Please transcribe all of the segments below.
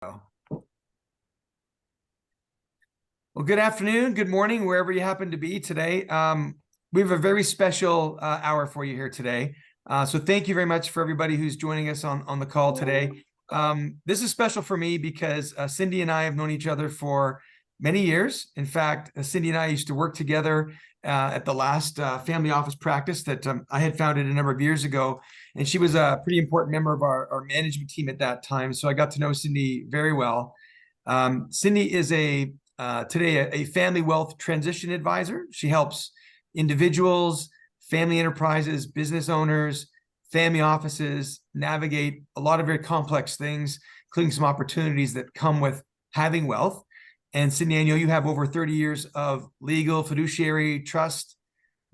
Well, good afternoon, good morning, wherever you happen to be today. We have a very special hour for you here today. So thank you very much for everybody who's joining us on the call today. This is special for me because Cindy and I have known each other for many years. In fact, Cindy and I used to work together at the last family office practice that I had founded a number of years ago. And she was a pretty important member of our management team at that time. So I got to know Cindy very well. Cindy is today a family wealth transition advisor. She helps individuals, family enterprises, business owners, family offices navigate a lot of very complex things, including some opportunities that come with having wealth. And Cindy, I know you have over 30 years of legal, fiduciary, trust,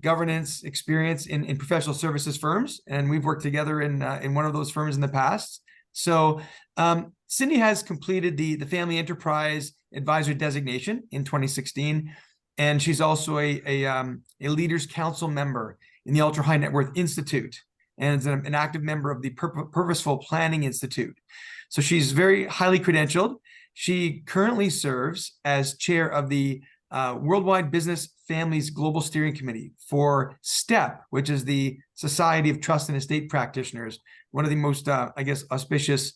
governance experience in professional services firms, and we've worked together in one of those firms in the past. So Cindy has completed the Family Enterprise Advisor designation in 2016, and she's also a Leaders Council member in the Ultra High Net Worth Institute, and is an active member of the Purposeful Planning Institute. So she's very highly credentialed. She currently serves as chair of the Worldwide Business Families Global Steering Committee for STEP, which is the Society of Trust and Estate Practitioners, one of the most, auspicious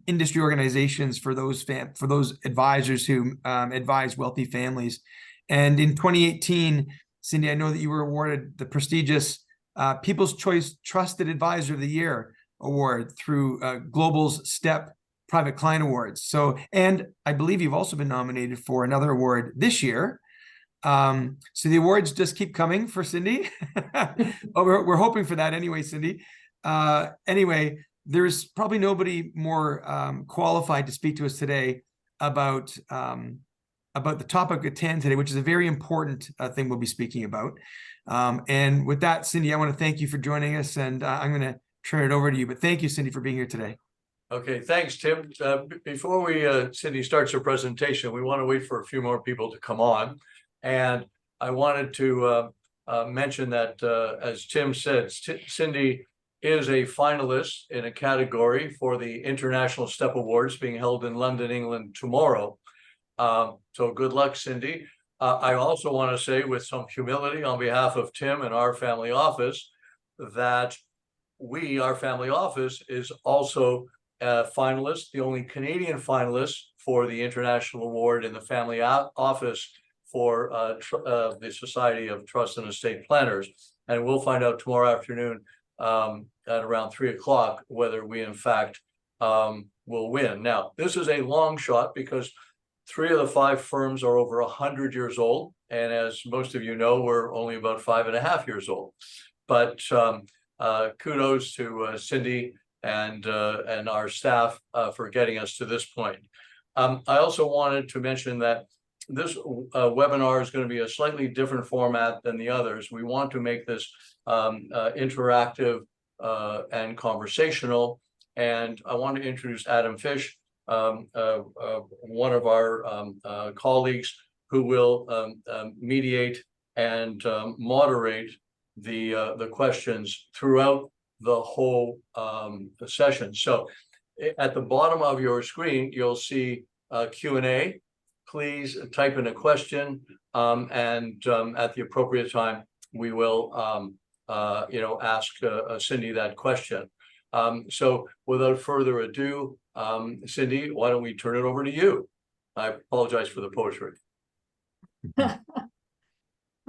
industry organizations for those advisors who advise wealthy families. And in 2018, Cindy, I know that you were awarded the prestigious People's Choice Trusted Advisor of the Year award through Global's STEP Private Client Awards. So, and I believe you've also been nominated for another award this year. So the awards just keep coming for Cindy. But we're hoping for that anyway, Cindy. Anyway, there's probably nobody more qualified to speak to us today about the topic at hand today, which is a very important thing we'll be speaking about. And with that, Cindy, I want to thank you for joining us, and I'm going to turn it over to you. But thank you, Cindy, for being here today. Okay, thanks, Tim. Before Cindy starts her presentation, we want to wait for a few more people to come on. And I wanted to mention that, as Tim said, Cindy is a finalist in a category for the International STEP Awards being held in London, England tomorrow. So good luck, Cindy. I also want to say with some humility on behalf of Tim and our family office that our family office is also finalist, the only Canadian finalist for the International Award in the Family Office for the Society of Trust and Estate Planners. And we'll find out tomorrow afternoon at around 3 o'clock whether we in fact will win. Now, this is a long shot because 3 of the 5 firms are over 100 years old. And as most of you know, we're only about 5.5 years old. But kudos to Cindy and our staff for getting us to this point. I also wanted to mention that this webinar is going to be a slightly different format than the others. We want to make this interactive and conversational. And I want to introduce Adam Fish, one of our colleagues who will mediate and moderate the questions throughout the whole session. So at the bottom of your screen, you'll see Q&A. Please type in a question, and at the appropriate time, we will ask Cindy that question. So without further ado, Cindy, why don't we turn it over to you? I apologize for the poetry.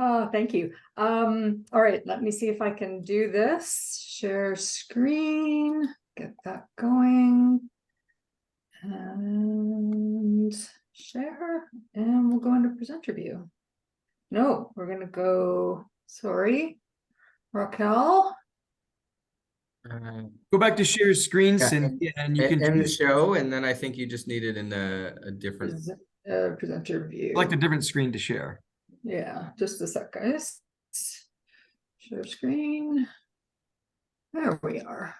Oh, thank you. All right, let me see if I can do this. Share screen, get that going, and share, and we'll go into presenter view. No, we're gonna go, sorry, Raquel. Go back to share screen, Cindy, and you can end the show, and then I think you just need it in a different presenter view. select a different screen to share. Yeah, just a sec, guys. Share screen. There we are.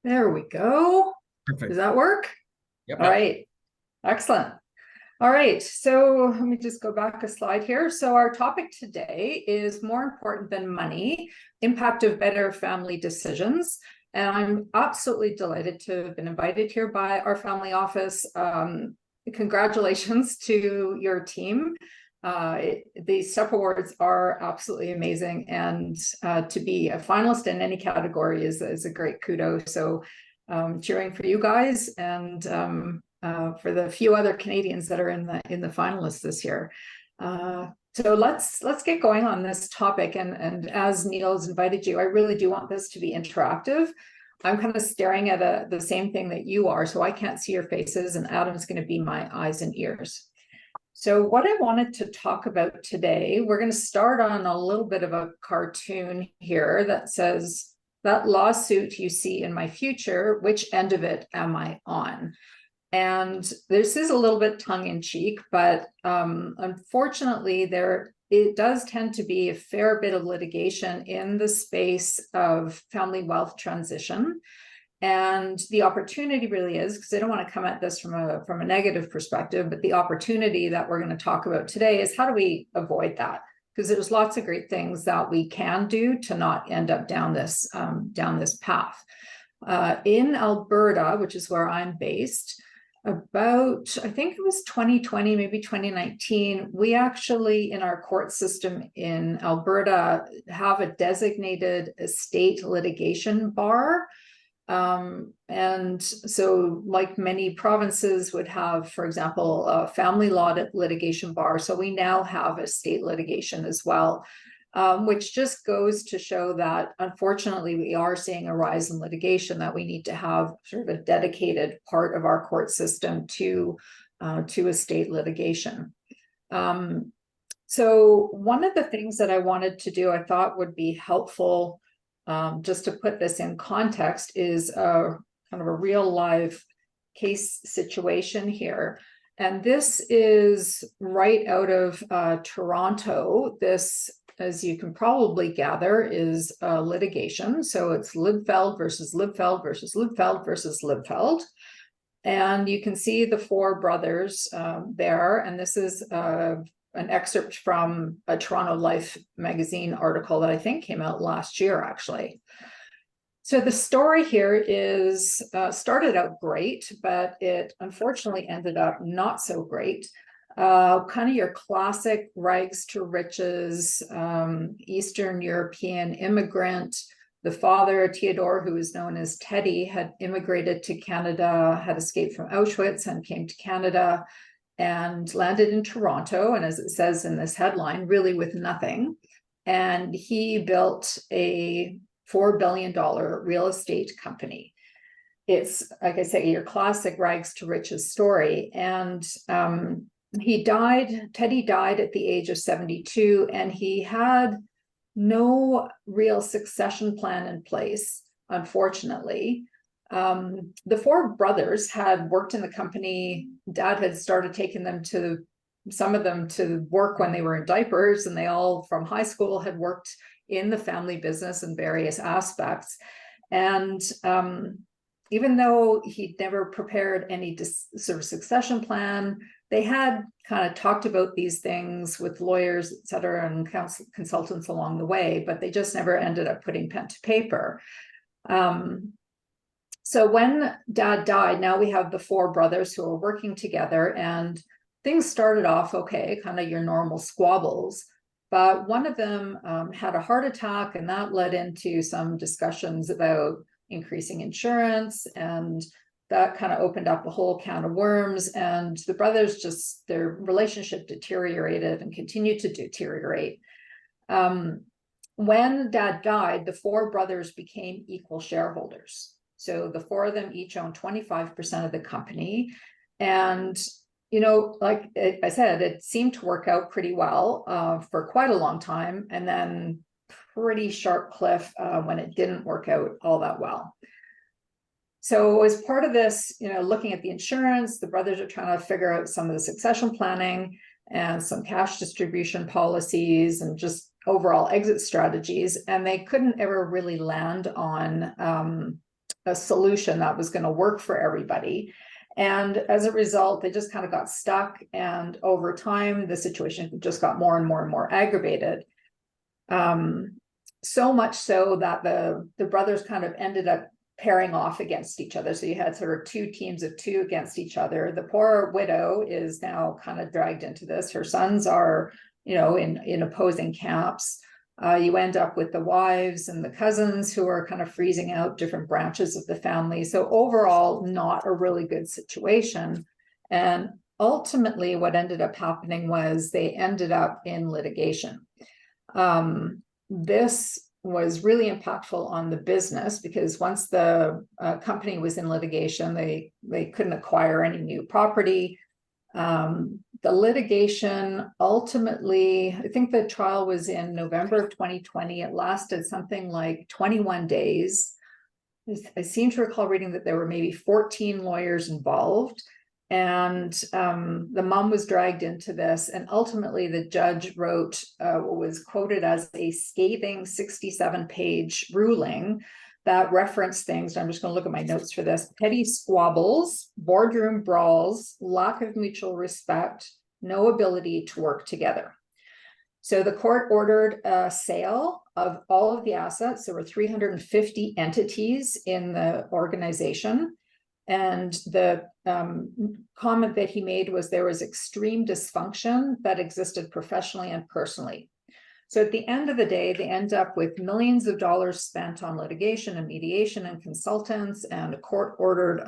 There we go. Perfect. Does that work? Yep. All right. Excellent. All right. So let me just go back a slide here. So our topic today is more important than money, impact of better family decisions. And I'm absolutely delighted to have been invited here by our family office. Congratulations to your team. The STEP Awards are absolutely amazing, and to be a finalist in any category is a great kudos. So cheering for you guys, and for the few other Canadians that are in the finalists this year. So let's get going on this topic. And as Neil's invited you, I really do want this to be interactive. I'm kind of staring at the same thing that you are, so I can't see your faces, and Adam's going to be my eyes and ears. So what I wanted to talk about today, we're going to start on a little bit of a cartoon here that says, "That lawsuit you see in my future, which end of it am I on?" And this is a little bit tongue-in-cheek, but unfortunately, it does tend to be a fair bit of litigation in the space of family wealth transition. And the opportunity really is, because I don't want to come at this from a negative perspective, but the opportunity that we're going to talk about today is how do we avoid that? Because there's lots of great things that we can do to not end up down this path. In Alberta, which is where I'm based, about, I think it was 2020, maybe 2019, we actually, in our court system in Alberta, have a designated estate litigation bar. And so like many provinces would have, for example, a family law litigation bar. So we now have estate litigation as well, which just goes to show that unfortunately we are seeing a rise in litigation, that we need to have sort of a dedicated part of our court system to estate litigation. So one of the things that I wanted to do, I thought would be helpful, just to put this in context, is kind of a real live case situation here. And this is right out of Toronto. This, as you can probably gather, is litigation. So it's Libfeld versus Libfeld versus Libfeld versus Libfeld. And you can see the four brothers there. And this is an excerpt from a Toronto Life magazine article that I think came out last year, actually. So the story here is started out great, but it unfortunately ended up not so great. Kind of your classic rags to riches, Eastern European immigrant. The father, Theodore, who is known as Teddy, had immigrated to Canada, had escaped from Auschwitz and came to Canada and landed in Toronto. And as it says in this headline, really with nothing. And he built a $4 billion real estate company. It's, like I say, your classic rags to riches story. And Teddy died at the age of 72, and he had no real succession plan in place, unfortunately. The four brothers had worked in the company. Dad had started taking some of them to work when they were in diapers, and they all from high school had worked in the family business in various aspects. And even though he'd never prepared any sort of succession plan, they had kind of talked about these things with lawyers, et cetera, and consultants along the way, but they just never ended up putting pen to paper. So when Dad died, now we have the four brothers who are working together, and things started off okay, kind of your normal squabbles. But one of them had a heart attack, and that led into some discussions about increasing insurance, and that kind of opened up a whole can of worms. And the brothers their relationship deteriorated and continued to deteriorate. When Dad died, the four brothers became equal shareholders. So the four of them each own 25% of the company. And, like I said, it seemed to work out pretty well for quite a long time. And then pretty sharp cliff when it didn't work out all that well. So as part of this, looking at the insurance, the brothers are trying to figure out some of the succession planning and some cash distribution policies and just overall exit strategies. And they couldn't ever really land on a solution that was going to work for everybody. And as a result, they just kind of got stuck. And over time, the situation just got more and more and more aggravated. So much so that the brothers kind of ended up pairing off against each other. So you had sort of two teams of two against each other. The poor widow is now kind of dragged into this. Her sons are, in opposing camps. You end up with the wives and the cousins who are kind of freezing out different branches of the family. So overall, not a really good situation. And ultimately, what ended up happening was they ended up in litigation. This was really impactful on the business because once the company was in litigation, they couldn't acquire any new property. The litigation ultimately, I think the trial was in November of 2020. It lasted something like 21 days. I seem to recall reading that there were maybe 14 lawyers involved. And the mom was dragged into this, and ultimately the judge wrote what was quoted as a scathing 67-page ruling that referenced things. I'm just going to look at my notes for this: petty squabbles, boardroom brawls, lack of mutual respect, no ability to work together. So the court ordered a sale of all of the assets. There were 350 entities in the organization. And the comment that he made was there was extreme dysfunction that existed professionally and personally. So at the end of the day, they end up with millions of dollars spent on litigation and mediation and consultants, and a court-ordered,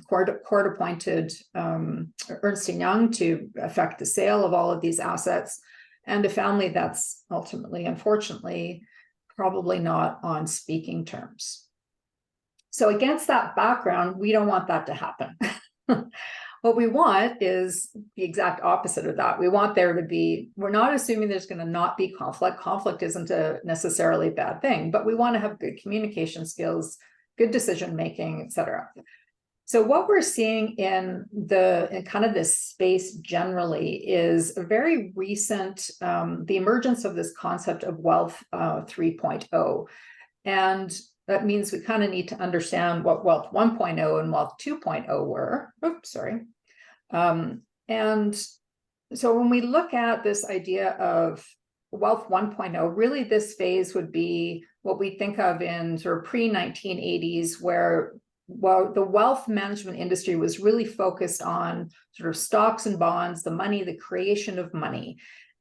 court-appointed Ernst & Young to effect the sale of all of these assets, and a family that's ultimately, unfortunately, probably not on speaking terms. So against that background, we don't want that to happen. What we want is the exact opposite of that. We want there to be, we're not assuming there's going to not be conflict. Conflict isn't necessarily a bad thing, but we want to have good communication skills, good decision-making, et cetera. So what we're seeing in kind of this space generally is a very recent, the emergence of this concept of wealth 3.0. And that means we kind of need to understand what wealth 1.0 and wealth 2.0 were. Oops, sorry. And so when we look at this idea of wealth 1.0, really this phase would be what we think of in sort of pre-1980s, where the wealth management industry was really focused on sort of stocks and bonds, the money, the creation of money,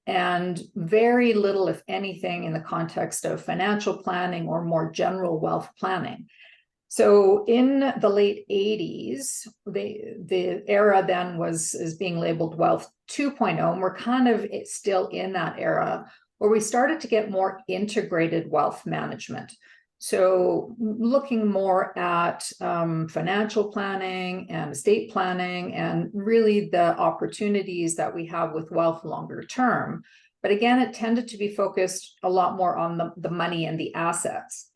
and very little, if anything, in the context of financial planning or more general wealth planning. So in the late 80s, the era then is being labeled wealth 2.0, and we're kind of still in that era where we started to get more integrated wealth management. So looking more at financial planning and estate planning and really the opportunities that we have with wealth longer term. But again, it tended to be focused a lot more on the money and the assets.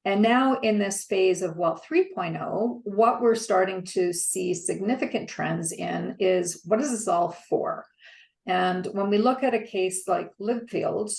And now in this phase of wealth 3.0, what we're starting to see significant trends in is, what is this all for? And when we look at a case like Liebfeld,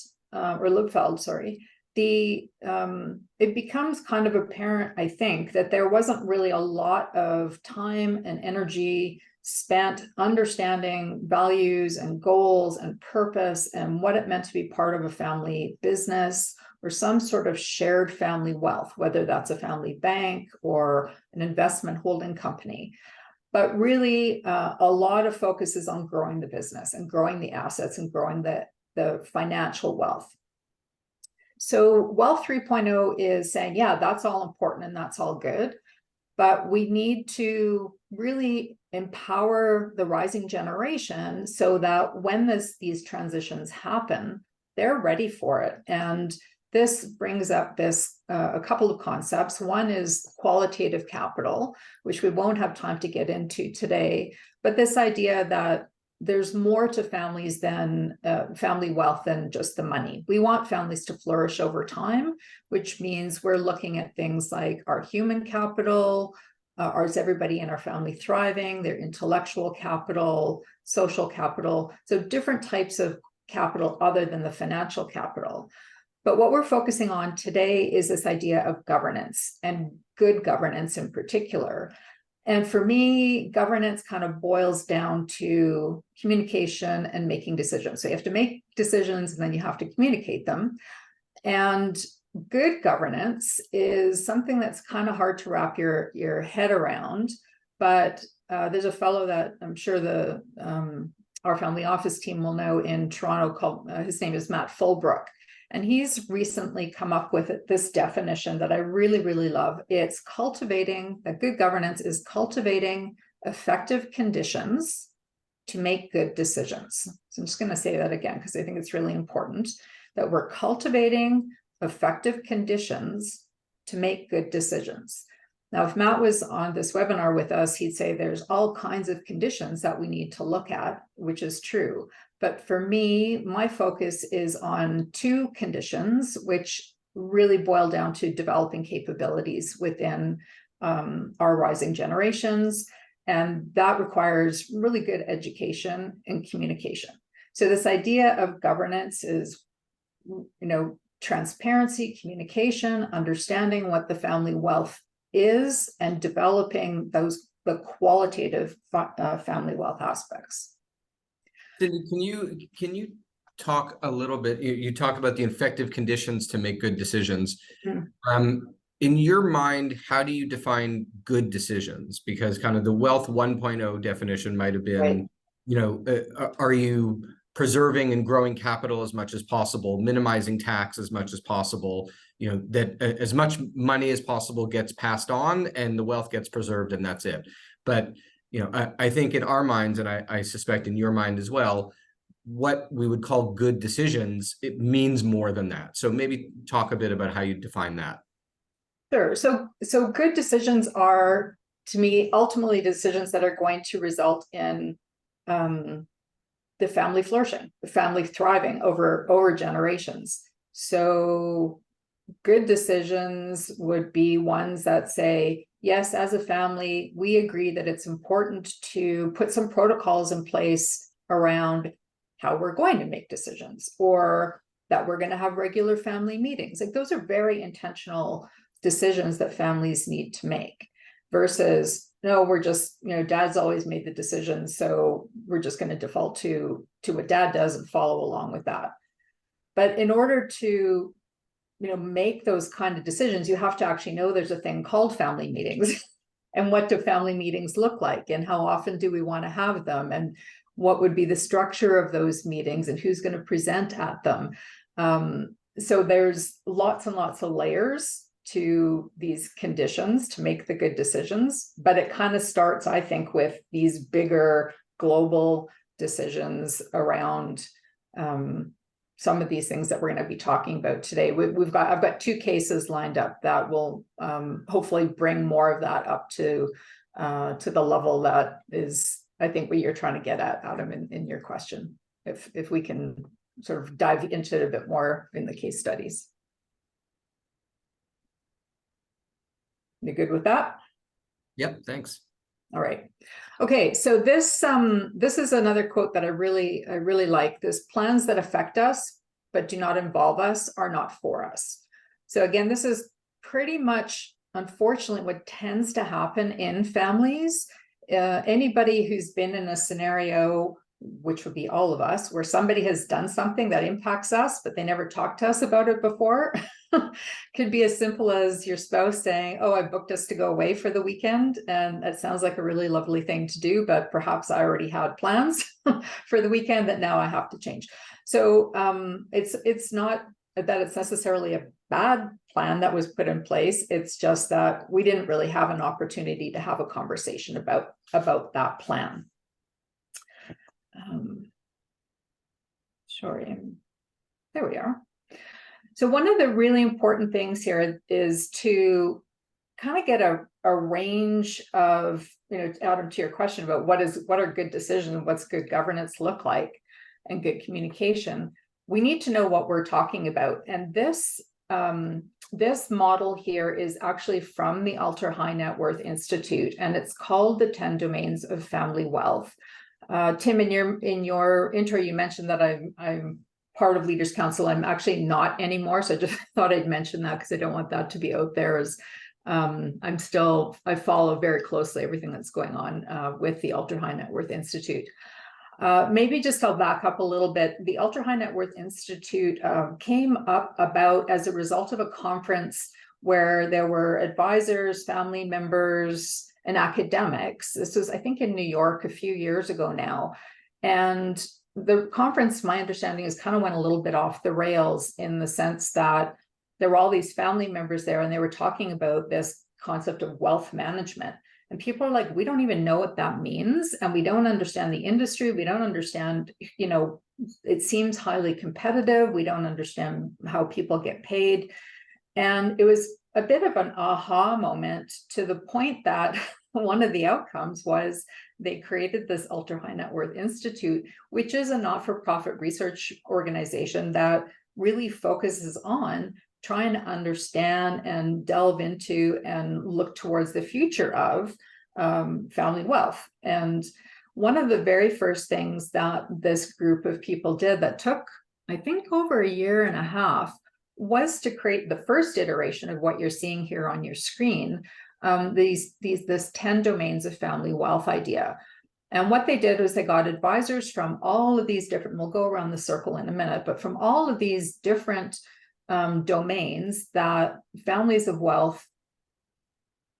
it becomes kind of apparent, I think, that there wasn't really a lot of time and energy spent understanding values and goals and purpose and what it meant to be part of a family business or some sort of shared family wealth, whether that's a family bank or an investment holding company. But really, a lot of focus is on growing the business and growing the assets and growing the financial wealth. So wealth 3.0 is saying, yeah, that's all important and that's all good, but we need to really empower the rising generation so that when these transitions happen, they're ready for it. And this brings up a couple of concepts. One is qualitative capital, which we won't have time to get into today, but this idea that there's more to families than family wealth than just the money. We want families to flourish over time, which means we're looking at things like our human capital, is everybody in our family thriving, their intellectual capital, social capital, so different types of capital other than the financial capital. But what we're focusing on today is this idea of governance, and good governance in particular. And for me, governance kind of boils down to communication and making decisions. So you have to make decisions and then you have to communicate them. And good governance is something that's kind of hard to wrap your head around, but there's a fellow that I'm sure our family office team will know in Toronto called, his name is Matt Fulbrook. And he's recently come up with this definition that I really, really love. It's that good governance is cultivating effective conditions to make good decisions. So I'm just going to say that again, because I think it's really important that we're cultivating effective conditions to make good decisions. Now, if Matt was on this webinar with us, he'd say there's all kinds of conditions that we need to look at, which is true. But for me, my focus is on two conditions, which really boil down to developing capabilities within our rising generations. And that requires really good education and communication. So this idea of governance is, transparency, communication, understanding what the family wealth is, and developing the qualitative family wealth aspects. Cindy, can you talk a little bit? You talk about the effective conditions to make good decisions. In your mind, how do you define good decisions? Because kind of the wealth 1.0 definition might have been, Right. Are you preserving and growing capital as much as possible, minimizing tax as much as possible, that as much money as possible gets passed on and the wealth gets preserved and that's it. But, I think in our minds, and I suspect in your mind as well, what we would call good decisions, it means more than that. So maybe talk a bit about how you define that. Sure. So good decisions are, to me, ultimately decisions that are going to result in the family flourishing, the family thriving over generations. So good decisions would be ones that say, yes, as a family, we agree that it's important to put some protocols in place around how we're going to make decisions, or that we're going to have regular family meetings. Like, those are very intentional decisions that families need to make, versus, no, we're just, dad's always made the decisions, so we're just going to default to what dad does and follow along with that. But in order to, make those kind of decisions, you have to actually know there's a thing called family meetings. And what do family meetings look like? And how often do we want to have them? And what would be the structure of those meetings? And who's going to present at them? So there's lots and lots of layers to these conditions to make the good decisions. But it kind of starts, I think, with these bigger global decisions around some of these things that we're going to be talking about today. I've got two cases lined up that will hopefully bring more of that up to the level that is, I think, what you're trying to get at, Adam, in your question, if we can sort of dive into it a bit more in the case studies. You good with that? Yep, thanks. All right. Okay, so this is another quote that I really like. This: plans that affect us but do not involve us are not for us. So again, this is pretty much, unfortunately, what tends to happen in families. Anybody who's been in a scenario, which would be all of us, where somebody has done something that impacts us, but they never talked to us about it before. Could be as simple as your spouse saying, oh, I booked us to go away for the weekend. And that sounds like a really lovely thing to do, but perhaps I already had plans for the weekend that now I have to change. So it's not that it's necessarily a bad plan that was put in place. It's just that we didn't really have an opportunity to have a conversation about that plan. Sorry, there we are. So one of the really important things here is to kind of get a range of, Adam, to your question about what are good decisions, what's good governance look like, and good communication. We need to know what we're talking about. And this model here is actually from the Ultra High Net Worth Institute, and it's called the 10 Domains of Family Wealth. Tim, in your intro, you mentioned that I'm part of Leaders Council. I'm actually not anymore, so I just thought I'd mention that because I don't want that to be out there. As I follow very closely everything that's going on with the Ultra High Net Worth Institute. Maybe just I'll back up a little bit. The Ultra High Net Worth Institute came up about as a result of a conference where there were advisors, family members, and academics. This was, I think, in New York a few years ago now. And the conference, my understanding is, kind of went a little bit off the rails in the sense that there were all these family members there and they were talking about this concept of wealth management. And people are like, we don't even know what that means. And we don't understand the industry. We don't understand, you know, it seems highly competitive. We don't understand how people get paid. And it was a bit of an aha moment, to the point that one of the outcomes was they created this Ultra High Net Worth Institute, which is a not-for-profit research organization that really focuses on trying to understand and delve into and look towards the future of family wealth. And one of the very first things that this group of people did, that took, I think, over a year and a half, was to create the first iteration of what you're seeing here on your screen, this 10 domains of family wealth idea. And what they did was they got advisors from all of these different, we'll go around the circle in a minute, but from all of these different domains that families of wealth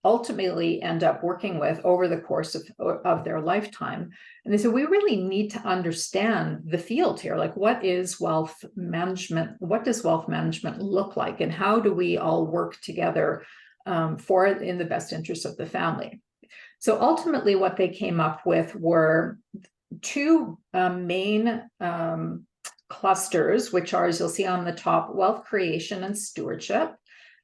ultimately end up working with over the course of their lifetime. And they said, we really need to understand the field here. Like, what is wealth management? What does wealth management look like? And how do we all work together for it in the best interest of the family? So ultimately what they came up with were two main clusters, which are, as you'll see on the top, wealth creation and stewardship.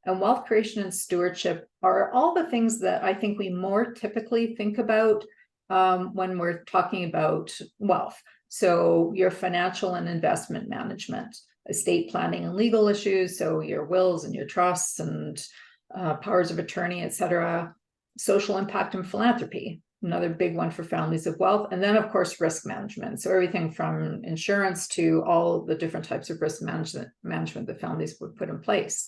And wealth creation and stewardship are all the things that I think we more typically think about when we're talking about wealth. So your financial and investment management, estate planning and legal issues, so your wills and your trusts and powers of attorney, etc. Social impact and philanthropy, another big one for families of wealth. And then, of course, risk management. So everything from insurance to all the different types of risk management that families would put in place.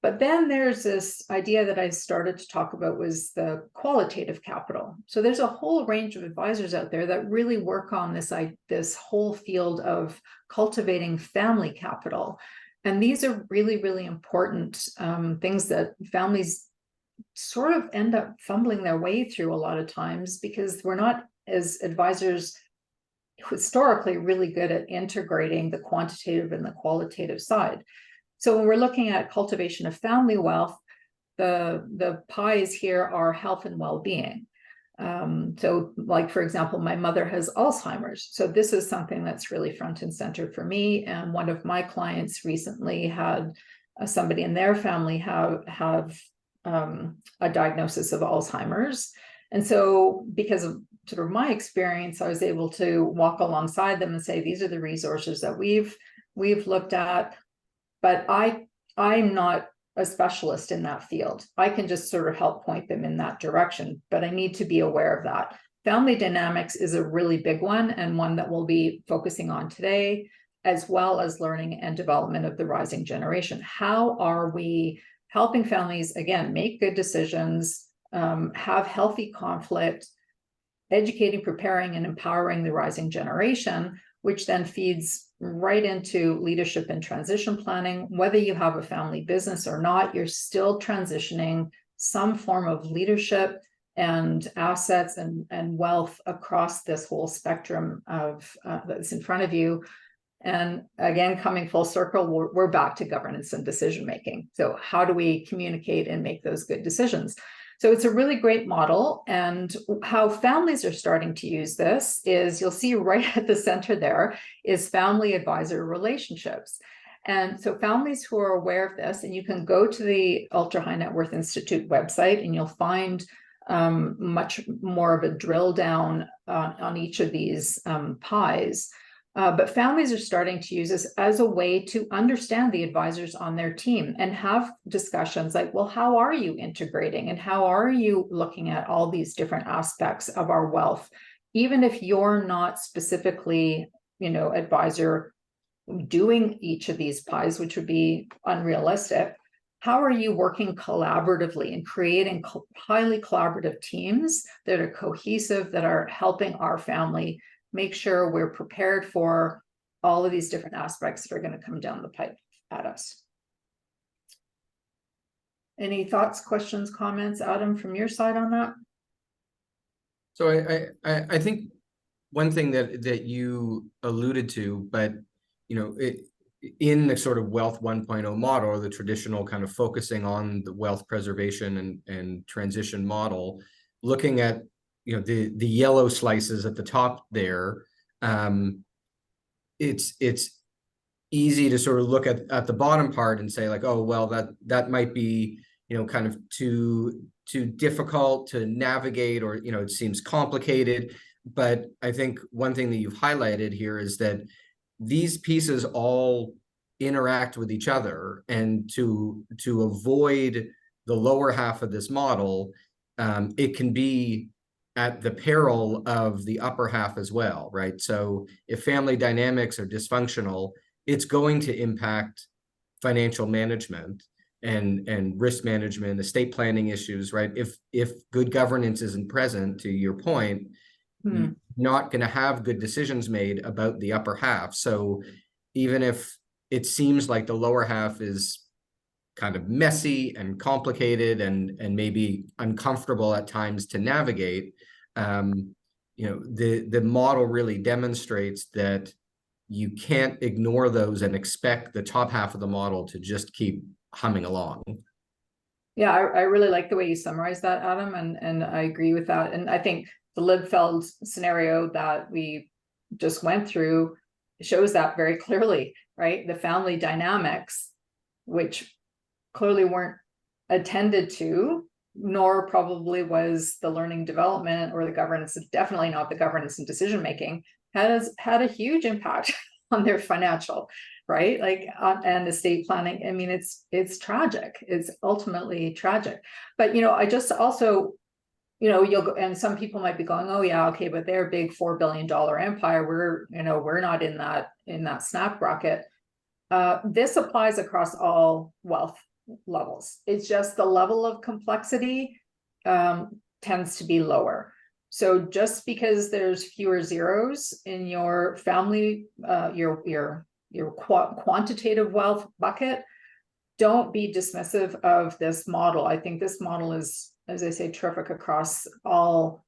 But then there's this idea that I started to talk about, was the qualitative capital. So there's a whole range of advisors out there that really work on this whole field of cultivating family capital. And these are really, really important things that families sort of end up fumbling their way through a lot of times, because we're not, as advisors, historically really good at integrating the quantitative and the qualitative side. So when we're looking at cultivation of family wealth, the pies here are health and well-being. So like, for example, my mother has Alzheimer's. So this is something that's really front and center for me. And one of my clients recently had somebody in their family have a diagnosis of Alzheimer's. And so because of sort of my experience, I was able to walk alongside them and say, these are the resources that we've looked at. But I'm not a specialist in that field. I can just sort of help point them in that direction, but I need to be aware of that. Family dynamics is a really big one, and one that we'll be focusing on today, as well as learning and development of the rising generation. How are we helping families, again, make good decisions, have healthy conflict, educating, preparing, and empowering the rising generation, which then feeds right into leadership and transition planning. Whether you have a family business or not, you're still transitioning some form of leadership and assets and wealth across this whole spectrum of that's in front of you. And again, coming full circle, we're back to governance and decision making. So how do we communicate and make those good decisions? So it's a really great model. And how families are starting to use this is, you'll see right at the center there is family advisor relationships. And so families who are aware of this, and you can go to the Ultra High Net Worth Institute website and you'll find much more of a drill down on each of these pies. But families are starting to use this as a way to understand the advisors on their team and have discussions like, well, how are you integrating and how are you looking at all these different aspects of our wealth? Even if you're not specifically, advisor doing each of these pies, which would be unrealistic, how are you working collaboratively and creating highly collaborative teams that are cohesive, that are helping our family make sure we're prepared for all of these different aspects that are going to come down the pipe at us. Any thoughts, questions, comments, Adam, from your side on that? So I think one thing that you alluded to, but in the sort of wealth 1.0 model, or the traditional kind of focusing on the wealth preservation and transition model, looking at the yellow slices at the top there, it's easy to sort of look at the bottom part and say like, oh well, that might be kind of too difficult to navigate, or it seems complicated. But I think one thing that you've highlighted here is that these pieces all interact with each other, and to avoid the lower half of this model, it can be at the peril of the upper half as well, right? So if family dynamics are dysfunctional, it's going to impact financial management and risk management, estate planning issues, right? If good governance isn't present, to your point, you're not going to have good decisions made about the upper half. So even if it seems like the lower half is kind of messy and complicated and maybe uncomfortable at times to navigate, the model really demonstrates that you can't ignore those and expect the top half of the model to just keep humming along. Yeah, I really like the way you summarized that, Adam, and I agree with that. And I think the Liebfeld scenario that we just went through shows that very clearly, right? The family dynamics, which clearly weren't attended to, nor probably was the learning development or the governance, definitely not the governance and decision making, has had a huge impact on their financial, right? Like, and estate planning. I mean, it's tragic. It's ultimately tragic. But, I just also, you'll go, and some people might be going, oh yeah, okay, but they're a big $4 billion empire. We're not in that snap bracket. This applies across all wealth levels. It's just the level of complexity tends to be lower. So just because there's fewer zeros in your family, your quantitative wealth bucket, don't be dismissive of this model. I think this model is, as I say, terrific across all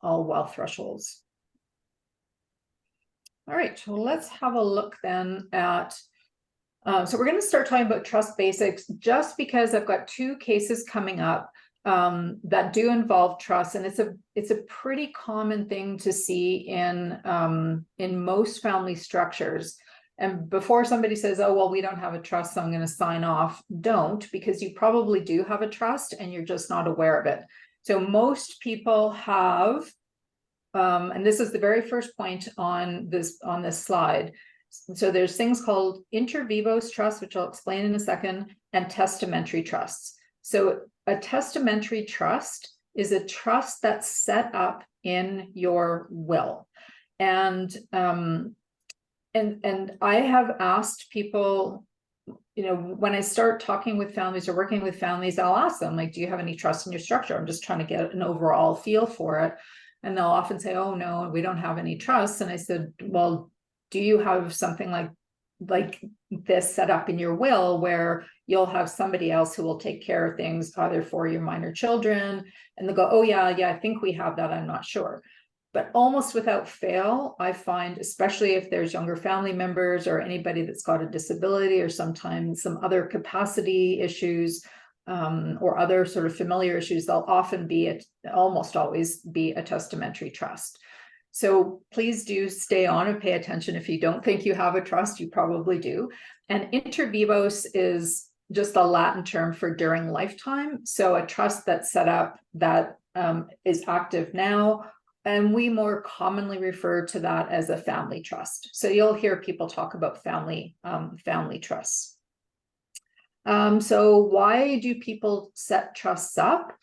wealth thresholds. All right, well, let's have a look then at, so we're going to start talking about trust basics, just because I've got two cases coming up that do involve trust, and it's a pretty common thing to see in most family structures. And before somebody says, oh, well, we don't have a trust, so I'm going to sign off, don't, because you probably do have a trust and you're just not aware of it. So most people have, and this is the very first point on this slide. So there's things called inter vivos trusts, which I'll explain in a second, and testamentary trusts. So a testamentary trust is a trust that's set up in your will. And I have asked people, when I start talking with families or working with families, I'll ask them, like, do you have any trust in your structure? I'm just trying to get an overall feel for it. And they'll often say, oh, no, we don't have any trusts. And I said, well, do you have something like this set up in your will where you'll have somebody else who will take care of things either for your minor children? And they'll go, oh yeah, I think we have that. I'm not sure. But almost without fail, I find, especially if there's younger family members or anybody that's got a disability or sometimes some other capacity issues or other sort of familiar issues, they'll often be, almost always be a testamentary trust. So please do stay on and pay attention. If you don't think you have a trust, you probably do. And inter vivos is just a Latin term for during lifetime. So a trust that's set up that is active now. And we more commonly refer to that as a family trust. So you'll hear people talk about family trusts. So why do people set trusts up?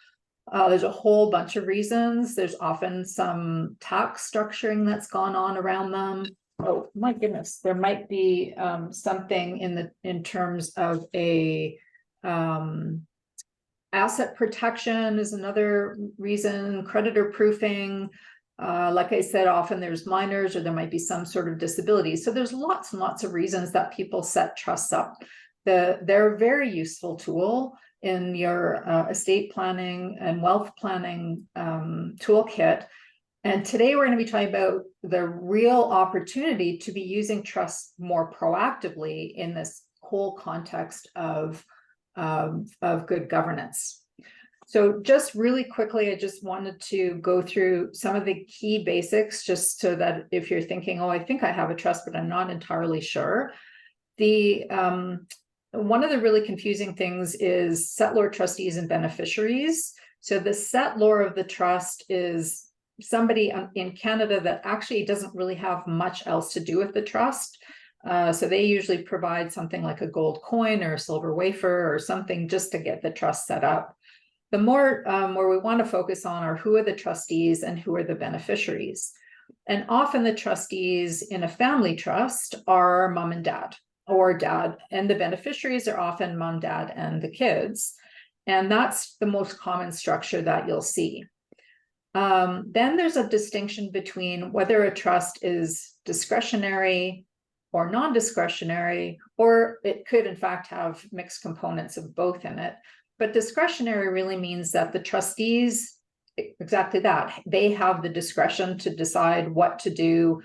There's a whole bunch of reasons. There's often some tax structuring that's gone on around them. Oh my goodness, there might be something in terms of a asset protection is another reason, creditor proofing. Like I said, often there's minors or there might be some sort of disability. So there's lots and lots of reasons that people set trusts up. They're a very useful tool in your estate planning and wealth planning toolkit. And today we're going to be talking about the real opportunity to be using trusts more proactively in this whole context of good governance. So just really quickly, I just wanted to go through some of the key basics, just so that if you're thinking, oh, I think I have a trust, but I'm not entirely sure. One of the really confusing things is settlor trustees and beneficiaries. So the settlor of the trust is somebody in Canada that actually doesn't really have much else to do with the trust. So they usually provide something like a gold coin or a silver wafer or something just to get the trust set up. The more where we want to focus on are who are the trustees and who are the beneficiaries. And often the trustees in a family trust are mom and dad or dad, and the beneficiaries are often mom, dad, and the kids. And that's the most common structure that you'll see. Then there's a distinction between whether a trust is discretionary or non-discretionary, or it could in fact have mixed components of both in it. But discretionary really means that the trustees, exactly that, they have the discretion to decide what to do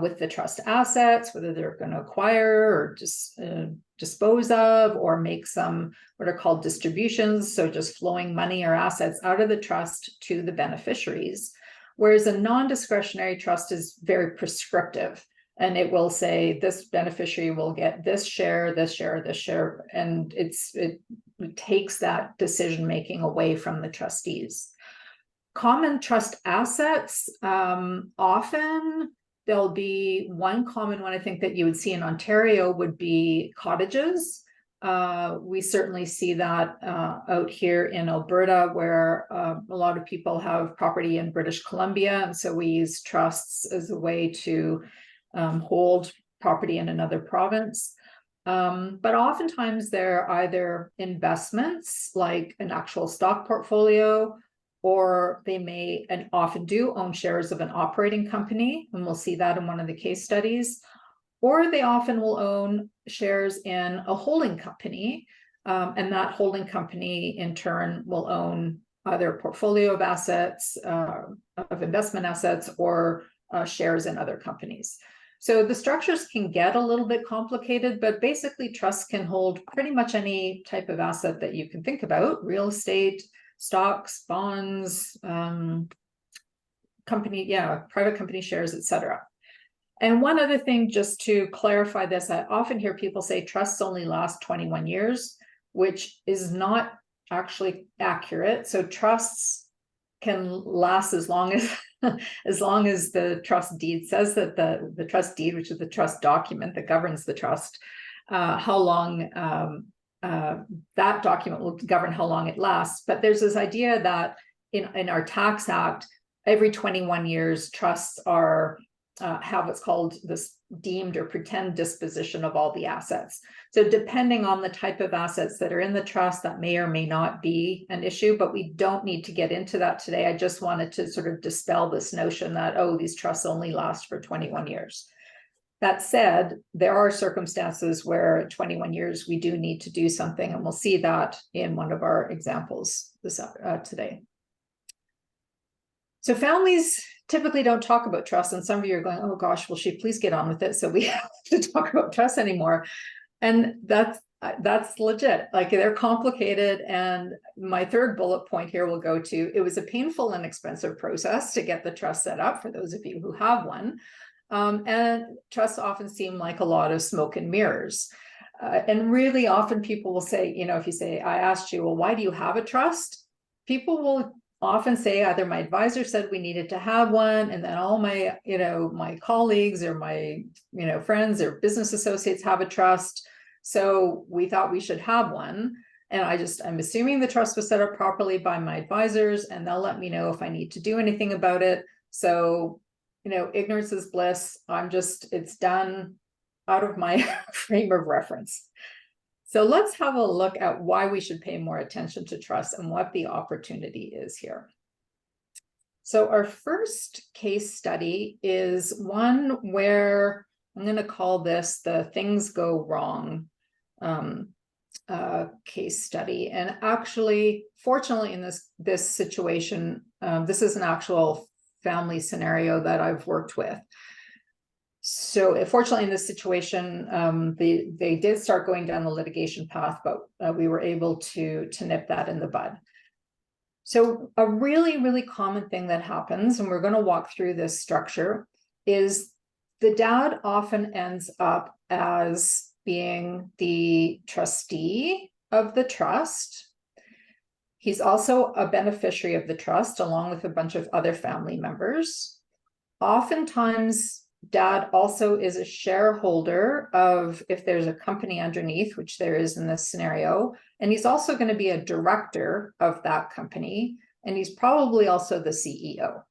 with the trust assets, whether they're going to acquire or just dispose of, or make some what are called distributions, so just flowing money or assets out of the trust to the beneficiaries. Whereas a non-discretionary trust is very prescriptive, and it will say this beneficiary will get this share, this share, this share, and it takes that decision making away from the trustees. Common trust assets, often there'll be one common one I think that you would see in Ontario would be cottages. We certainly see that out here in Alberta, where a lot of people have property in British Columbia, and so we use trusts as a way to hold property in another province. But oftentimes they're either investments like an actual stock portfolio, or they may and often do own shares of an operating company, and we'll see that in one of the case studies, or they often will own shares in a holding company, and that holding company in turn will own either a portfolio of assets, of investment assets, or shares in other companies. So the structures can get a little bit complicated, but basically trusts can hold pretty much any type of asset that you can think about: real estate, stocks, bonds, private company shares, etc. And one other thing, just to clarify this, I often hear people say trusts only last 21 years, which is not actually accurate. So trusts can last as long as the trust deed says, that the trust deed, which is the trust document that governs the trust, how long that document will govern how long it lasts. But there's this idea that in our tax act, every 21 years trusts are have what's called this deemed or pretend disposition of all the assets. So depending on the type of assets that are in the trust, that may or may not be an issue, but we don't need to get into that today. I just wanted to sort of dispel this notion that, oh, these trusts only last for 21 years. That said, there are circumstances where 21 years we do need to do something, and we'll see that in one of our examples today. So families typically don't talk about trust, and some of you are going, oh gosh, will she please get on with it so we have to talk about trust anymore? And that's legit. Like, they're complicated. And my third bullet point here will go to, it was a painful and expensive process to get the trust set up for those of you who have one. And trusts often seem like a lot of smoke and mirrors. And really often people will say, if you say, I asked you, well, why do you have a trust? People will often say either my advisor said we needed to have one, and then all my, my colleagues or my, friends or business associates have a trust, so we thought we should have one. And I'm assuming the trust was set up properly by my advisors, and they'll let me know if I need to do anything about it. So, ignorance is bliss. It's done out of my frame of reference. So let's have a look at why we should pay more attention to trust and what the opportunity is here. So our first case study is one where I'm going to call this the things go wrong case study. And actually, fortunately, in this situation, this is an actual family scenario that I've worked with. So fortunately, in this situation, they did start going down the litigation path, but we were able to nip that in the bud. So a really, really common thing that happens, and we're going to walk through this structure, is the dad often ends up as being the trustee of the trust. He's also a beneficiary of the trust, along with a bunch of other family members. Oftentimes, dad also is a shareholder of, if there's a company underneath, which there is in this scenario, and he's also going to be a director of that company, and he's probably also the CEO.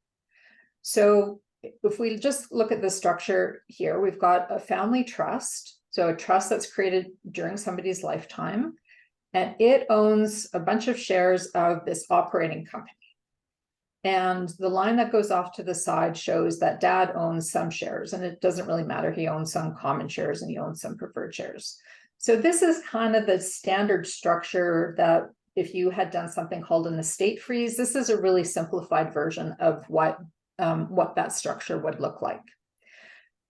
So if we just look at the structure here, we've got a family trust, so a trust that's created during somebody's lifetime, and it owns a bunch of shares of this operating company. And the line that goes off to the side shows that dad owns some shares, and it doesn't really matter. He owns some common shares and he owns some preferred shares. So this is kind of the standard structure that if you had done something called an estate freeze, this is a really simplified version of what that structure would look like.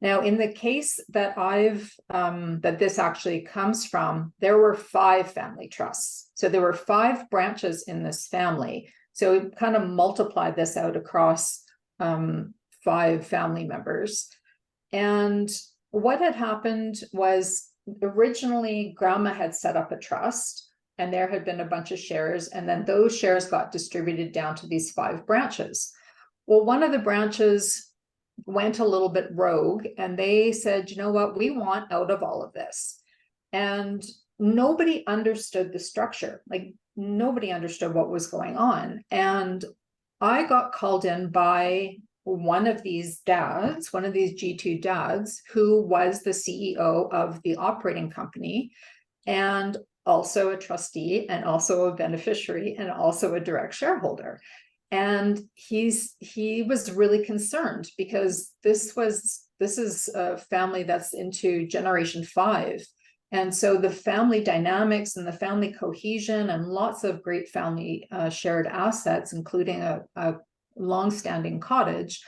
Now, in the case that that this actually comes from, there were 5 family trusts. So there were 5 branches in this family. So we kind of multiply this out across 5 family members. And what had happened was originally grandma had set up a trust, and there had been a bunch of shares, and then those shares got distributed down to these 5 branches. Well, one of the branches went a little bit rogue, and they said, you know what, we want out of all of this. And nobody understood the structure. Like, nobody understood what was going on. And I got called in by one of these dads, one of these G2 dads, who was the CEO of the operating company, and also a trustee, and also a beneficiary, and also a direct shareholder. And he was really concerned because this is a family that's into generation 5. And so the family dynamics and the family cohesion and lots of great family shared assets, including a longstanding cottage,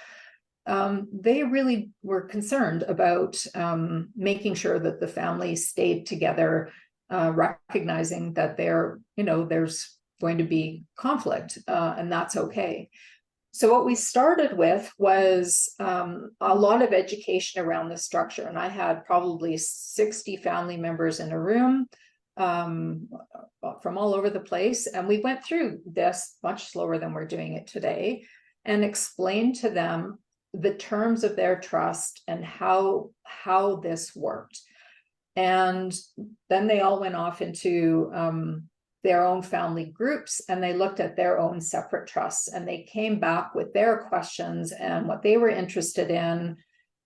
they really were concerned about making sure that the family stayed together, recognizing that there's going to be conflict, and that's okay. So what we started with was a lot of education around the structure. And I had probably 60 family members in a room from all over the place. And we went through this much slower than we're doing it today and explained to them the terms of their trust and how this worked. And then they all went off into their own family groups, and they looked at their own separate trusts, and they came back with their questions and what they were interested in.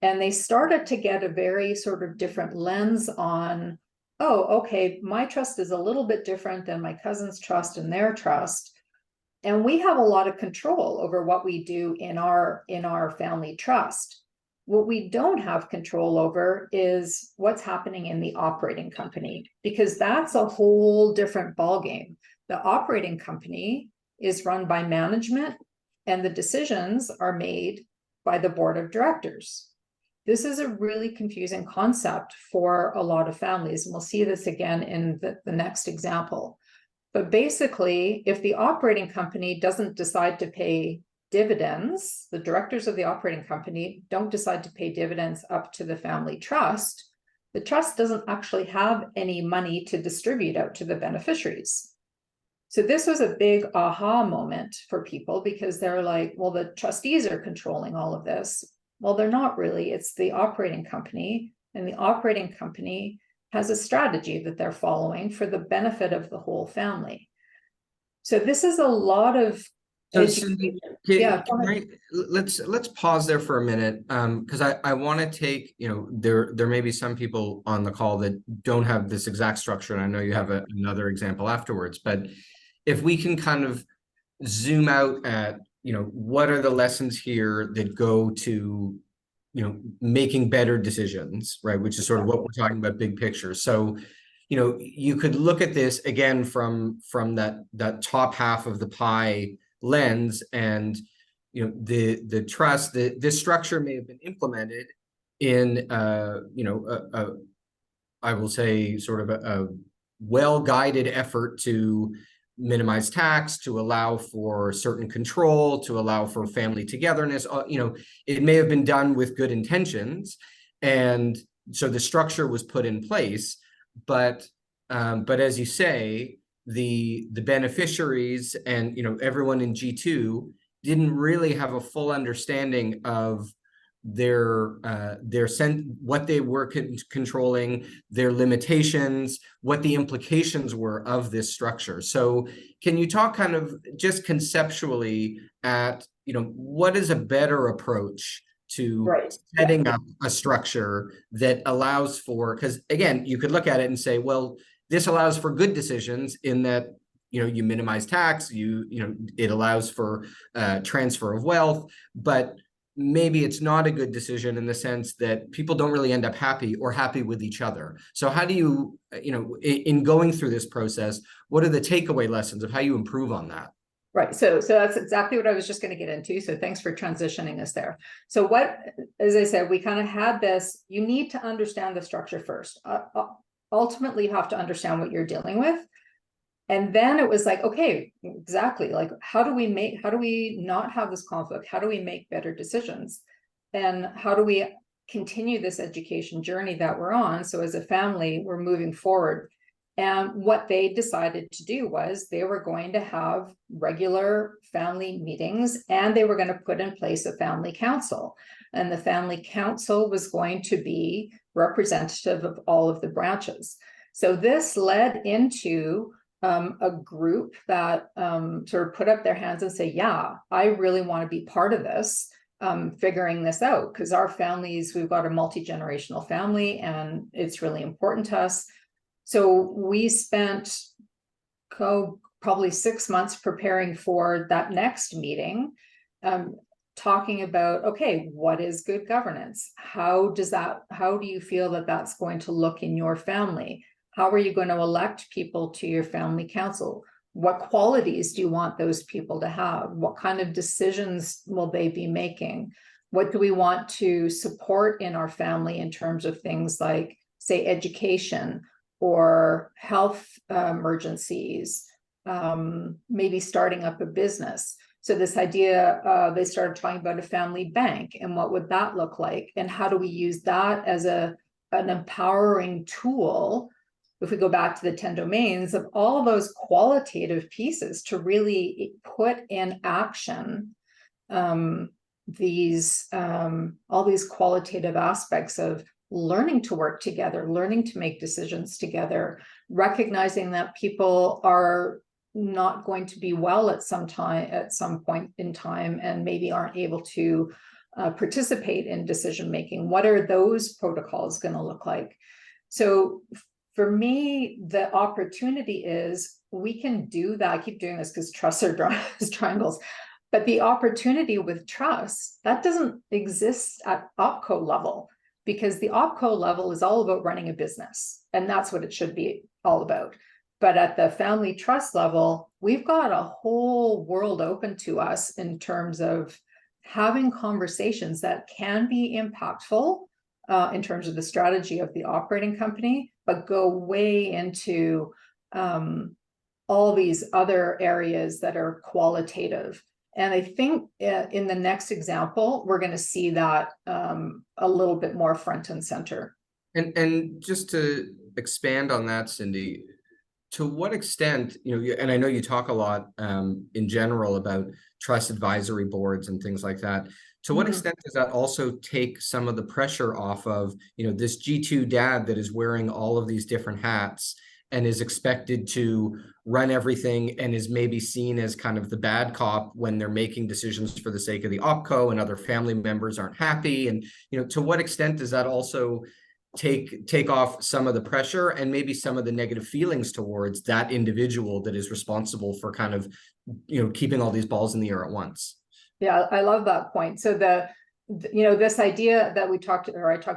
And they started to get a very sort of different lens on, oh, okay, my trust is a little bit different than my cousin's trust and their trust. And we have a lot of control over what we do in our family trust. What we don't have control over is what's happening in the operating company, because that's a whole different ballgame. The operating company is run by management, and the decisions are made by the board of directors. This is a really confusing concept for a lot of families, and we'll see this again in the next example. But basically, if the operating company doesn't decide to pay dividends, the directors of the operating company don't decide to pay dividends up to the family trust, the trust doesn't actually have any money to distribute out to the beneficiaries. So this was a big aha moment for people, because they're like, well, the trustees are controlling all of this. Well, they're not really. It's the operating company, and the operating company has a strategy that they're following for the benefit of the whole family. So this is a lot of So Cindy, yeah, let's pause there for a minute, because I want to take, there may be some people on the call that don't have this exact structure, and I know you have another example afterwards, but if we can kind of zoom out at what are the lessons here that go to, making better decisions, right? Which is sort of what we're talking about, big picture. So, you could look at this again from that top half of the pie lens, and the trust, this structure may have been implemented in I will say sort of a well-guided effort to minimize tax, to allow for certain control, to allow for family togetherness. It may have been done with good intentions, and so the structure was put in place. But as you say, the beneficiaries and everyone in G2 didn't really have a full understanding of what they were controlling, their limitations, what the implications were of this structure. So can you talk kind of just conceptually at what is a better approach to setting up a structure that allows for, because again, you could look at it and say, well, this allows for good decisions in that you minimize tax, it allows for transfer of wealth, but maybe it's not a good decision in the sense that people don't really end up happy with each other. So how do you, in going through this process, what are the takeaway lessons of how you improve on that? Right. So that's exactly what I was just going to get into. So thanks for transitioning us there. So as I said, we kind of had this, you need to understand the structure first. Ultimately, you have to understand what you're dealing with. And then it was like, okay, exactly. Like, how do we not have this conflict? How do we make better decisions? And how do we continue this education journey that we're on? So as a family, we're moving forward. And what they decided to do was they were going to have regular family meetings, and they were going to put in place a family council. And the family council was going to be representative of all of the branches. So this led into a group that sort of put up their hands and say, yeah, I really want to be part of this, figuring this out, because our families, we've got a multi-generational family and it's really important to us. So we spent probably 6 months preparing for that next meeting, talking about, okay, what is good governance? How do you feel that that's going to look in your family? How are you going to elect people to your family council? What qualities do you want those people to have? What kind of decisions will they be making? What do we want to support in our family in terms of things like, say, education or health emergencies, maybe starting up a business? So this idea, they started talking about a family bank and what would that look like? And how do we use that as an empowering tool, if we go back to the 10 domains, of all of those qualitative pieces to really put in action all these qualitative aspects of learning to work together, learning to make decisions together, recognizing that people are not going to be well at some point in time, and maybe aren't able to participate in decision making. What are those protocols going to look like? So for me, the opportunity is we can do that. I keep doing this because trusts are triangles, but the opportunity with trust, that doesn't exist at OpCo level, because the OpCo level is all about running a business, and that's what it should be all about. But at the family trust level, we've got a whole world open to us in terms of having conversations that can be impactful in terms of the strategy of the operating company, but go way into all these other areas that are qualitative. And I think in the next example, we're going to see that a little bit more front and center. And just to expand on that, Cindy, to what extent, and I know you talk a lot in general about trust advisory boards and things like that. To what extent does that also take some of the pressure off of, this G2 dad that is wearing all of these different hats and is expected to run everything and is maybe seen as kind of the bad cop when they're making decisions for the sake of the OpCo and other family members aren't happy? And, to what extent does that also take off some of the pressure and maybe some of the negative feelings towards that individual that is responsible for kind of, keeping all these balls in the air at once? Yeah, I love that point. So this idea that I talked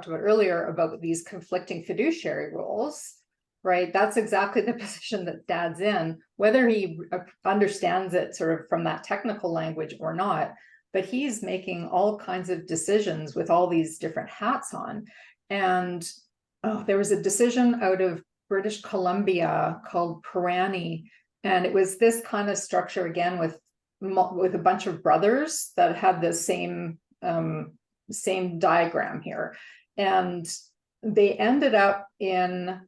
about earlier about these conflicting fiduciary roles, right? That's exactly the position that Dad's in, whether he understands it sort of from that technical language or not, but he's making all kinds of decisions with all these different hats on. And there was a decision out of British Columbia called Pirani, and it was this kind of structure again with a bunch of brothers that had the same diagram here, and they ended up in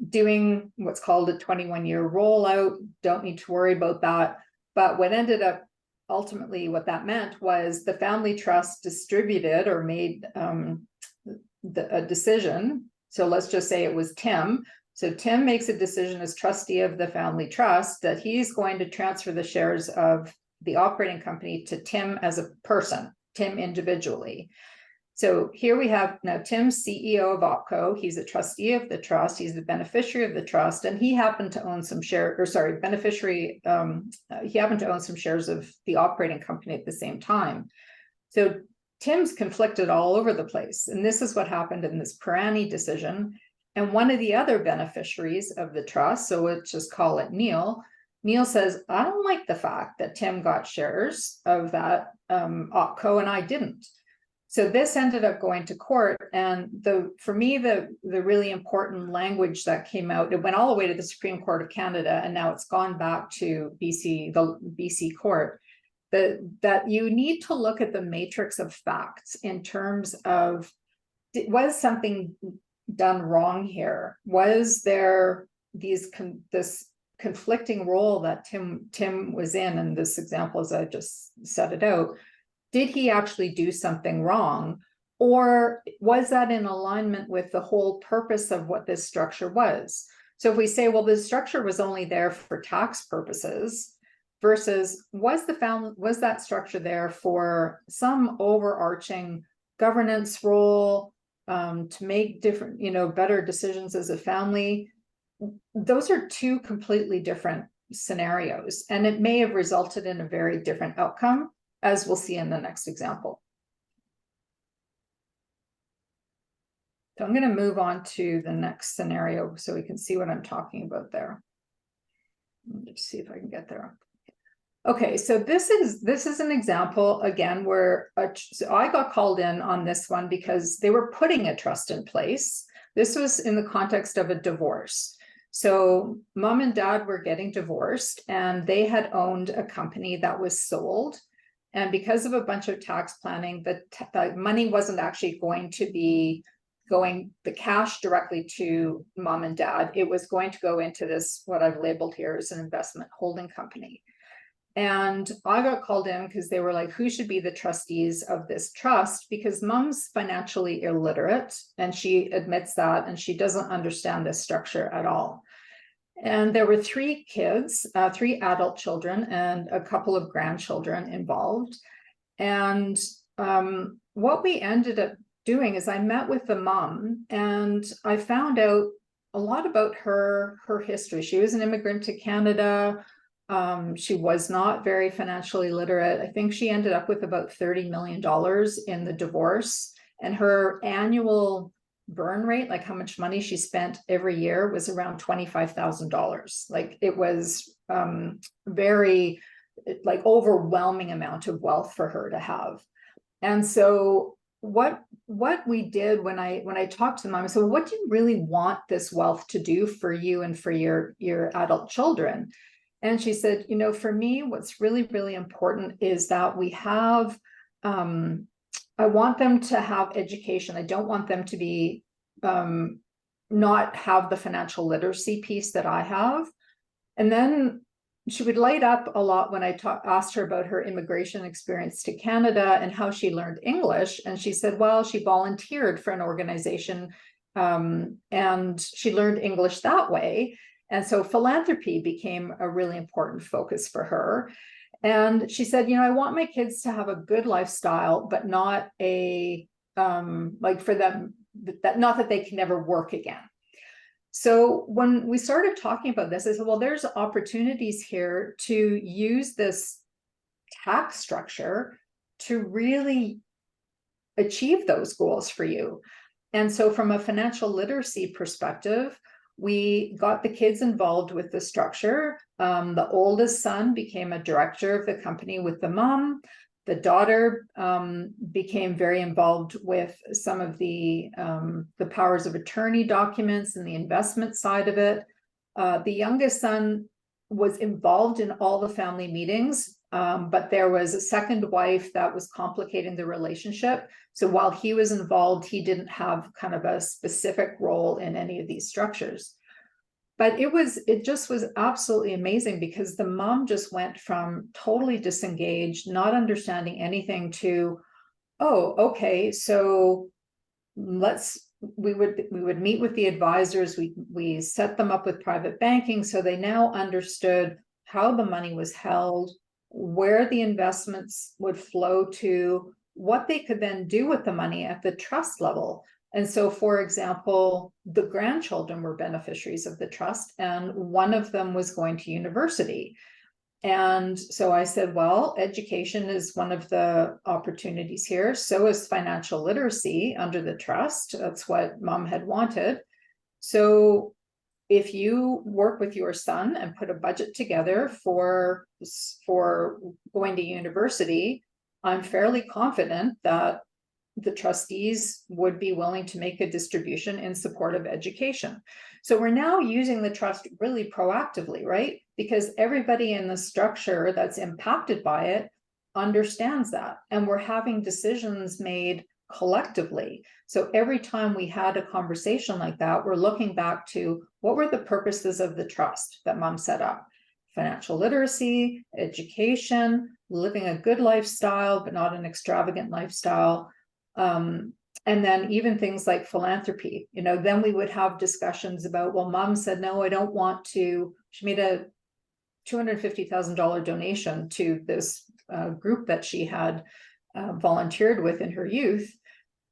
doing what's called a 21-year rollout. Don't need to worry about that. But what ended up ultimately, what that meant was the family trust distributed or made a decision. So let's just say it was Tim. So Tim makes a decision as trustee of the family trust that he's going to transfer the shares of the operating company to Tim as a person, Tim individually. So here we have now Tim's CEO of OpCo. He's a trustee of the trust. He's the beneficiary of the trust, and he happened to own some share, or sorry, beneficiary. He happened to own some shares of the operating company at the same time. So Tim's conflicted all over the place, and this is what happened in this Pirani decision. And one of the other beneficiaries of the trust, so let's just call it Neil. Neil says, I don't like the fact that Tim got shares of that OpCo and I didn't. So this ended up going to court, and for me, the really important language that came out, it went all the way to the Supreme Court of Canada, and now it's gone back to BC, the BC court, that you need to look at the matrix of facts in terms of, was something done wrong here? Was there this conflicting role that Tim was in this example, as I just set it out? Did he actually do something wrong? Or was that in alignment with the whole purpose of what this structure was? So if we say, well, this structure was only there for tax purposes, versus was that structure there for some overarching governance role, to make different, better decisions as a family? Those are two completely different scenarios, and it may have resulted in a very different outcome, as we'll see in the next example. So I'm going to move on to the next scenario so we can see what I'm talking about there. Let's see if I can get there. Okay, so this is an example again where so I got called in on this one because they were putting a trust in place. This was in the context of a divorce. So mom and dad were getting divorced, and they had owned a company that was sold. And because of a bunch of tax planning, the money wasn't actually going to be going, the cash directly to mom and dad. It was going to go into this, what I've labeled here as an investment holding company. And I got called in because they were like, who should be the trustees of this trust? Because mom's financially illiterate, and she admits that, and she doesn't understand this structure at all. And there were 3 kids, 3 adult children, and a couple of grandchildren involved. And what we ended up doing is I met with the mom, and I found out a lot about her history. She was an immigrant to Canada. She was not very financially literate. I think she ended up with about $30 million in the divorce, and her annual burn rate, like how much money she spent every year, was around $25,000. Like it was very like overwhelming amount of wealth for her to have. And so what we did when I talked to them, I said, well, what do you really want this wealth to do for you and for your adult children? And she said, for me, what's really, really important is that we have, I want them to have education. I don't want them to be, not have the financial literacy piece that I have. And then she would light up a lot when I asked her about her immigration experience to Canada and how she learned English. And she said, well, she volunteered for an organization, and she learned English that way. And so philanthropy became a really important focus for her. And she said, I want my kids to have a good lifestyle, but not like for them, not that they can never work again. So when we started talking about this, I said, well, there's opportunities here to use this tax structure to really achieve those goals for you. And so from a financial literacy perspective, we got the kids involved with the structure. The oldest son became a director of the company with the mom. The daughter became very involved with some of the powers of attorney documents and the investment side of it. The youngest son was involved in all the family meetings, but there was a second wife that was complicating the relationship. So while he was involved, he didn't have kind of a specific role in any of these structures. But it just was absolutely amazing, because the mom just went from totally disengaged, not understanding anything, to, oh, okay, so we would meet with the advisors, we set them up with private banking, so they now understood how the money was held, where the investments would flow to, what they could then do with the money at the trust level. And so, for example, the grandchildren were beneficiaries of the trust, and one of them was going to university. And so I said, well, education is one of the opportunities here. So is financial literacy under the trust. That's what mom had wanted. So if you work with your son and put a budget together for going to university, I'm fairly confident that the trustees would be willing to make a distribution in support of education. So we're now using the trust really proactively, right? Because everybody in the structure that's impacted by it understands that. And we're having decisions made collectively. So every time we had a conversation like that, we're looking back to, what were the purposes of the trust that mom set up? Financial literacy, education, living a good lifestyle, but not an extravagant lifestyle. And then even things like philanthropy, then we would have discussions about, well, mom said, no, I don't want to. She made a $250,000 donation to this group that she had volunteered with in her youth.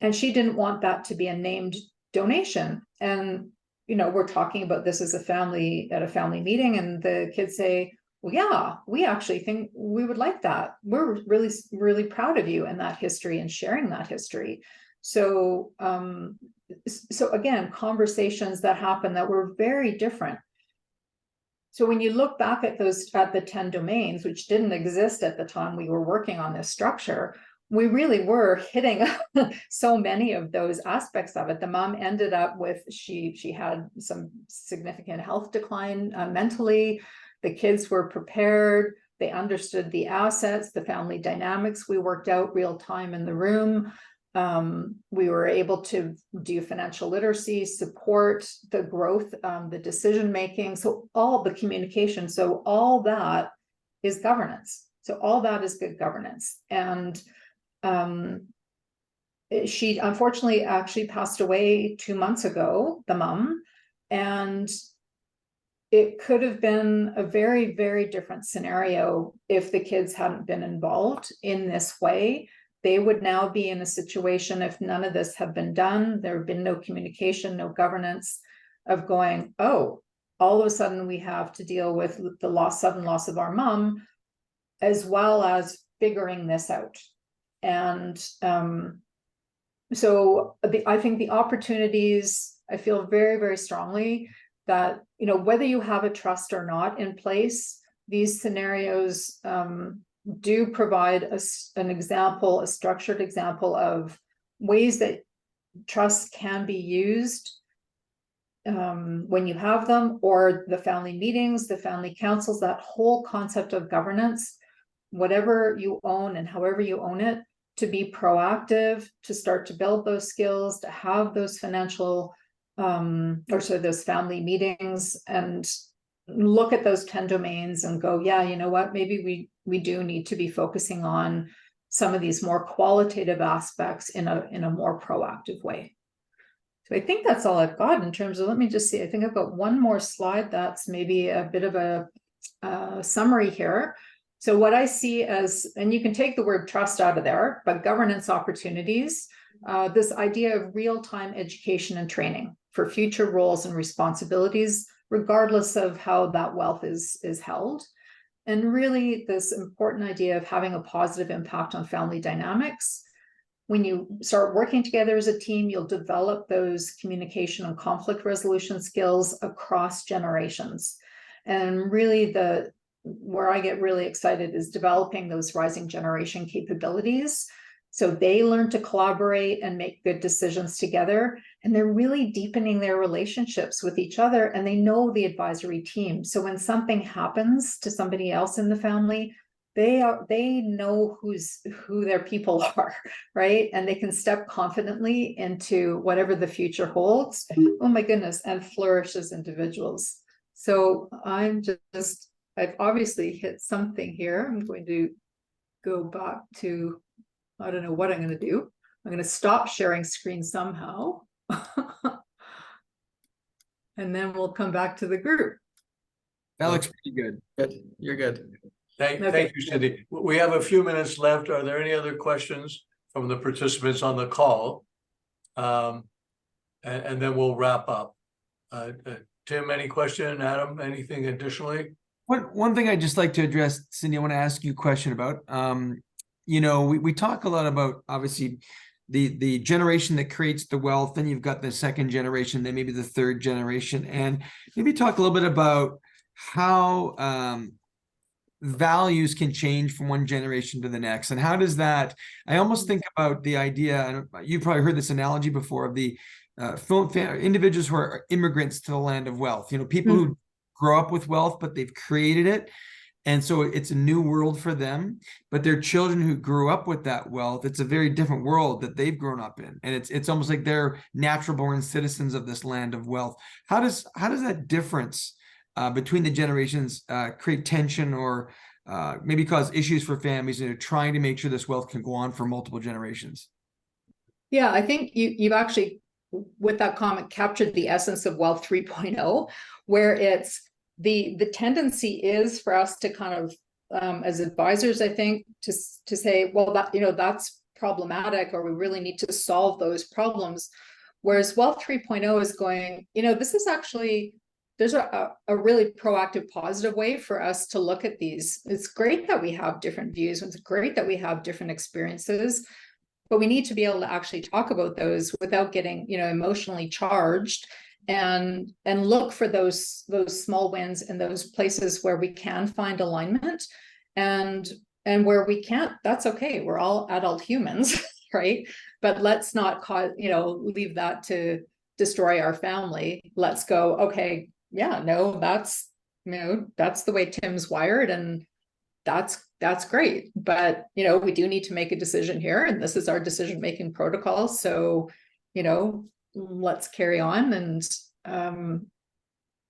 And she didn't want that to be a named donation. And, we're talking about this as a family at a family meeting, and the kids say, well, yeah, we actually think we would like that. We're really, really proud of you and that history and sharing that history. So, so again, conversations that happen that were very different. So when you look back at the 10 domains, which didn't exist at the time we were working on this structure, we really were hitting so many of those aspects of it. The mom ended up with, she had some significant health decline mentally. The kids were prepared. They understood the assets, the family dynamics. We worked out real time in the room. We were able to do financial literacy, support the growth, the decision-making, so all the communication. So all that is governance. So all that is good governance. And she unfortunately actually passed away 2 months ago, the mom, and it could have been a very, very different scenario if the kids hadn't been involved in this way. They would now be in a situation, if none of this had been done, there had been no communication, no governance, of going, oh, all of a sudden we have to deal with the sudden loss of our mom, as well as figuring this out. And so I think the opportunities, I feel very, very strongly that, whether you have a trust or not in place, these scenarios do provide an example, a structured example of ways that trusts can be used when you have them, or the family meetings, the family councils, that whole concept of governance, whatever you own and however you own it, to be proactive, to start to build those skills, to have those financial those family meetings, and look at those 10 domains and go, yeah, you know what, maybe we do need to be focusing on some of these more qualitative aspects in a more proactive way. So I think that's all I've got in terms of, let me just see, I think I've got one more slide that's maybe a bit of a summary here. So what I see as, and you can take the word trust out of there, but governance opportunities, this idea of real-time education and training for future roles and responsibilities, regardless of how that wealth is held. And really this important idea of having a positive impact on family dynamics. When you start working together as a team, you'll develop those communication and conflict resolution skills across generations. And really where I get really excited is developing those rising generation capabilities. So they learn to collaborate and make good decisions together, and they're really deepening their relationships with each other, and they know the advisory team. So when something happens to somebody else in the family, they know who their people are, right? And they can step confidently into whatever the future holds. Oh my goodness, and flourish as individuals. So I've obviously hit something here. I'm going to go back to, I don't know what I'm going to do. I'm going to stop sharing screen somehow. And then we'll come back to the group. That looks pretty good. Good. You're good. Thank you, Cindy. We have a few minutes left. Are there any other questions from the participants on the call? And then we'll wrap up. Tim, any question? Adam, anything additionally? One thing I'd just like to address, Cindy, I want to ask you a question about. You know, we talk a lot about, obviously, the generation that creates the wealth, then you've got the second generation, then maybe the third generation, and maybe talk a little bit about how values can change from one generation to the next. And how does that, I almost think about the idea, you've probably heard this analogy before, of the individuals who are immigrants to the land of wealth, you know, people who grow up with wealth, but they've created it. And so it's a new world for them, but their children who grew up with that wealth, it's a very different world that they've grown up in. And it's almost like they're natural born citizens of this land of wealth. How does that difference between the generations create tension or maybe cause issues for families that are trying to make sure this wealth can go on for multiple generations? Yeah, I think you've actually, with that comment, captured the essence of Wealth 3.0, where it's the tendency is for us to kind of, as advisors, I think, to say, well, that, you know, that's problematic, or we really need to solve those problems. Whereas Wealth 3.0 is going, you know, this is actually, there's a really proactive, positive way for us to look at these. It's great that we have different views. It's great that we have different experiences, but we need to be able to actually talk about those without getting, you know, emotionally charged, and look for those small wins in those places where we can find alignment, and where we can't, that's okay. We're all adult humans, right? But let's not leave that to destroy our family. Let's go, okay, yeah, no, that's, you know, that's the way Tim's wired, and that's great. But, you know, we do need to make a decision here, and this is our decision-making protocol. So, you know, let's carry on. And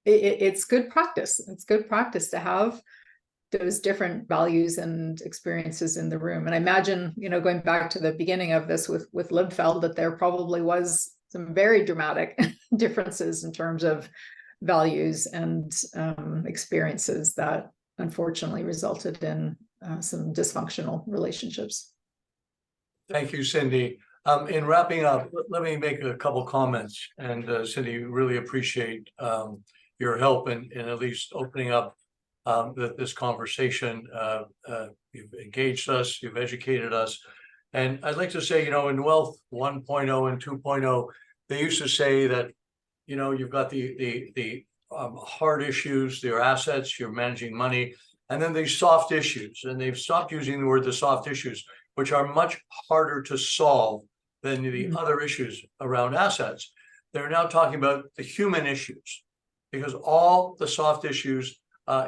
it's good practice. It's good practice to have those different values and experiences in the room. And I imagine, you know, going back to the beginning of this with Libfeld, that there probably was some very dramatic differences in terms of values and experiences that unfortunately resulted in some dysfunctional relationships. Thank you, Cindy. In wrapping up, let me make a couple comments. And Cindy, really appreciate your help in at least opening up this conversation. You've engaged us, you've educated us. And I'd like to say, you know, in Wealth 1.0 and 2.0, they used to say that, you know, you've got the hard issues, your assets, you're managing money, and then these soft issues. And they've stopped using the word the soft issues, which are much harder to solve than the other issues around assets. They're now talking about the human issues, because all the soft issues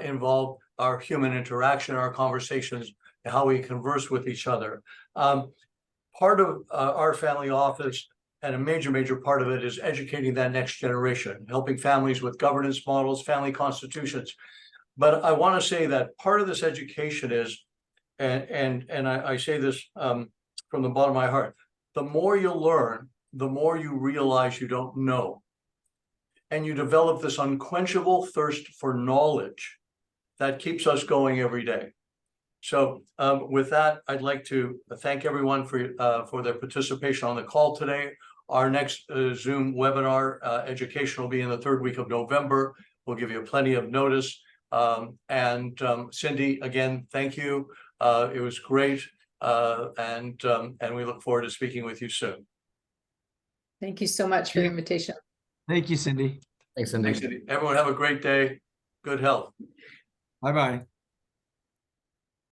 involve our human interaction, our conversations, and how we converse with each other. Part of our family office, and a major part of it, is educating that next generation, helping families with governance models, family constitutions. But I want to say that part of this education is, and I say this from the bottom of my heart, the more you learn, the more you realize you don't know. And you develop this unquenchable thirst for knowledge that keeps us going every day. So with that, I'd like to thank everyone for their participation on the call today. Our next Zoom webinar education will be in the third week of November. We'll give you plenty of notice. Cindy, again, thank you. It was great. And we look forward to speaking with you soon. Thank you so much for the invitation. Thank you, Cindy. Thanks, Cindy. Thanks, Cindy. Everyone have a great day. Good health. Bye-bye.